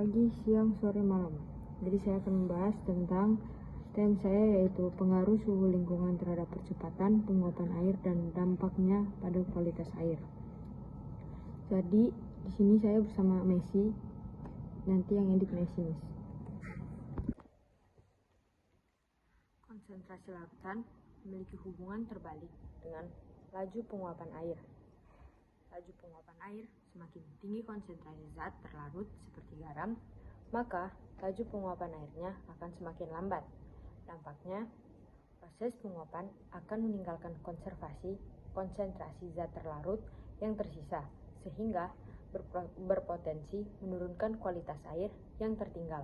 pagi, siang, sore, malam. Jadi saya akan membahas tentang tema saya, yaitu pengaruh suhu lingkungan terhadap percepatan penguapan air dan dampaknya pada kualitas air. Jadi di sini saya bersama Messi, nanti yang edit Messi. Konsentrasi larutan memiliki hubungan terbalik dengan laju penguapan air. Laju penguapan air semakin tinggi konsentrasi zat terlarut seperti garam, maka laju penguapan airnya akan semakin lambat. Dampaknya, proses penguapan akan meninggalkan konsentrasi zat terlarut yang tersisa, sehingga berpotensi menurunkan kualitas air yang tertinggal.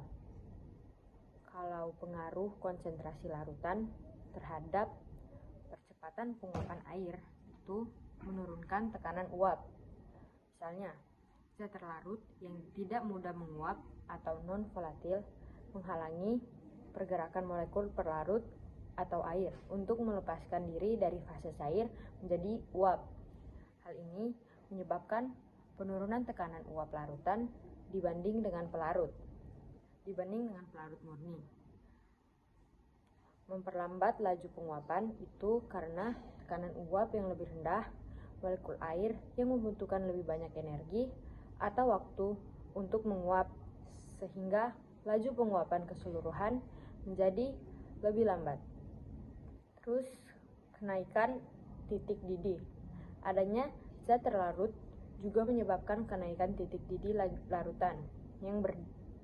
Kalau pengaruh konsentrasi larutan terhadap percepatan penguapan air itu menurunkan tekanan uap. Misalnya, zat terlarut yang tidak mudah menguap atau non-volatil menghalangi pergerakan molekul perlarut atau air untuk melepaskan diri dari fase cair menjadi uap. Hal ini menyebabkan penurunan tekanan uap larutan dibanding dengan pelarut murni. Memperlambat laju penguapan itu karena tekanan uap yang lebih rendah, molekul air yang membutuhkan lebih banyak energi atau waktu untuk menguap, sehingga laju penguapan keseluruhan menjadi lebih lambat. Terus, kenaikan titik didih. Adanya zat terlarut juga menyebabkan kenaikan titik didih larutan, yang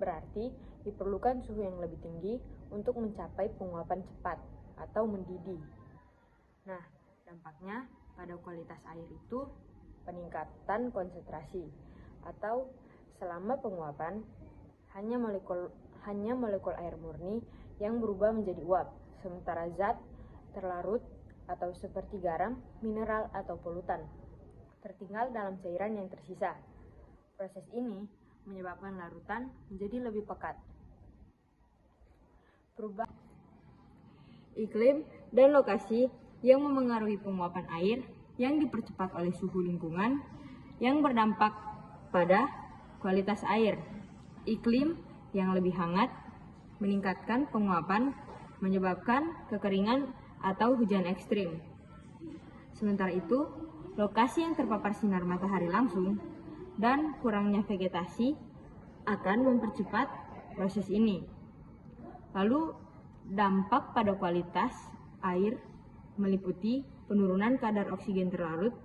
berarti diperlukan suhu yang lebih tinggi untuk mencapai penguapan cepat atau mendidih. Nah, dampaknya pada kualitas air itu peningkatan konsentrasi, atau selama penguapan hanya molekul air murni yang berubah menjadi uap, sementara zat terlarut atau seperti garam, mineral atau polutan tertinggal dalam cairan yang tersisa. Proses ini menyebabkan larutan menjadi lebih pekat. Perubahan iklim dan lokasi yang memengaruhi penguapan air yang dipercepat oleh suhu lingkungan yang berdampak pada kualitas air. Iklim yang lebih hangat meningkatkan penguapan, menyebabkan kekeringan atau hujan ekstrim. Sementara itu, lokasi yang terpapar sinar matahari langsung dan kurangnya vegetasi akan mempercepat proses ini. Lalu, dampak pada kualitas air meliputi penurunan kadar oksigen terlarut,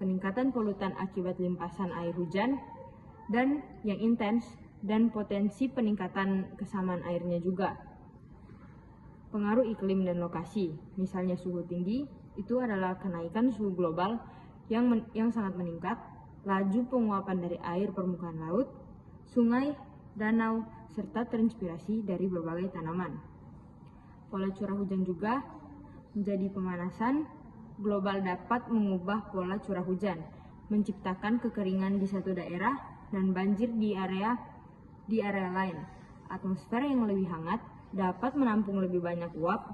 peningkatan polutan akibat limpasan air hujan, dan yang intens, dan potensi peningkatan kesamaan airnya juga. Pengaruh iklim dan lokasi, misalnya suhu tinggi, itu adalah kenaikan suhu global yang sangat meningkat, laju penguapan dari air permukaan laut, sungai, danau, serta transpirasi dari berbagai tanaman. Pola curah hujan juga menjadi pemanasan global dapat mengubah pola curah hujan, menciptakan kekeringan di satu daerah dan banjir di area lain. Atmosfer yang lebih hangat dapat menampung lebih banyak uap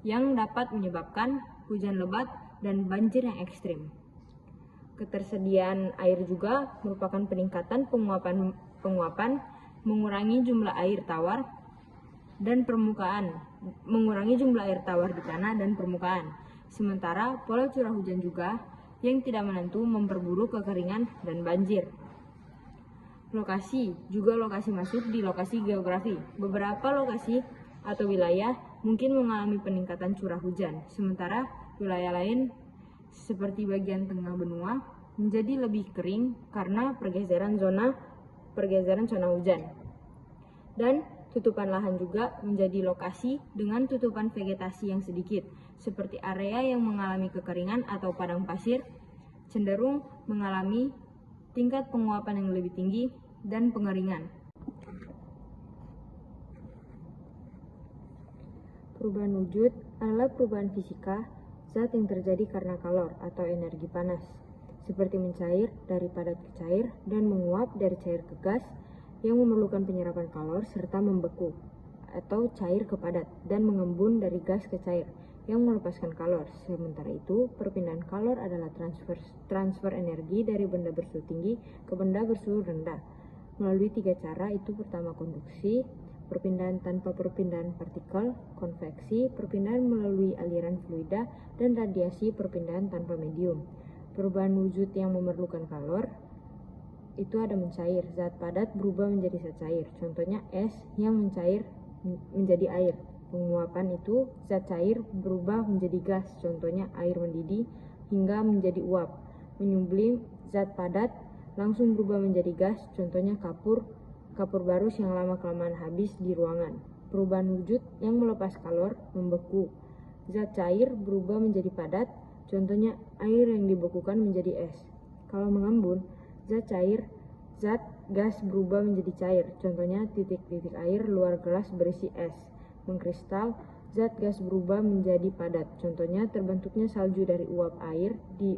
yang dapat menyebabkan hujan lebat dan banjir yang ekstrim. Ketersediaan air juga merupakan peningkatan penguapan mengurangi jumlah air tawar di tanah dan permukaan. Sementara pola curah hujan juga yang tidak menentu memperburuk kekeringan dan banjir. Lokasi masuk di lokasi geografi. Beberapa lokasi atau wilayah mungkin mengalami peningkatan curah hujan, sementara wilayah lain seperti bagian tengah benua menjadi lebih kering karena pergeseran zona hujan. Dan tutupan lahan juga menjadi lokasi dengan tutupan vegetasi yang sedikit, seperti area yang mengalami kekeringan atau padang pasir cenderung mengalami tingkat penguapan yang lebih tinggi dan pengeringan. Perubahan wujud adalah perubahan fisika zat yang terjadi karena kalor atau energi panas, seperti mencair dari padat ke cair dan menguap dari cair ke gas yang memerlukan penyerapan kalor serta membeku, atau cair ke padat dan mengembun dari gas ke cair yang melepaskan kalor. Sementara itu, perpindahan kalor adalah transfer energi dari benda bersuhu tinggi ke benda bersuhu rendah. melalui 3 cara, itu pertama konduksi, perpindahan tanpa perpindahan partikel, konveksi, perpindahan melalui aliran fluida, dan radiasi perpindahan tanpa medium. Perubahan wujud yang memerlukan kalor itu ada mencair, zat padat berubah menjadi zat cair, contohnya es yang mencair menjadi air. Penguapan itu zat cair berubah menjadi gas, contohnya air mendidih hingga menjadi uap. Menyublim zat padat langsung berubah menjadi gas, contohnya kapur barus yang lama-kelamaan habis di ruangan. Perubahan wujud yang melepas kalor, membeku. Zat cair berubah menjadi padat, contohnya air yang dibekukan menjadi es. Kalau mengembun, zat gas berubah menjadi cair, contohnya titik-titik air luar gelas berisi es. Mengkristal, zat gas berubah menjadi padat, contohnya terbentuknya salju dari uap air di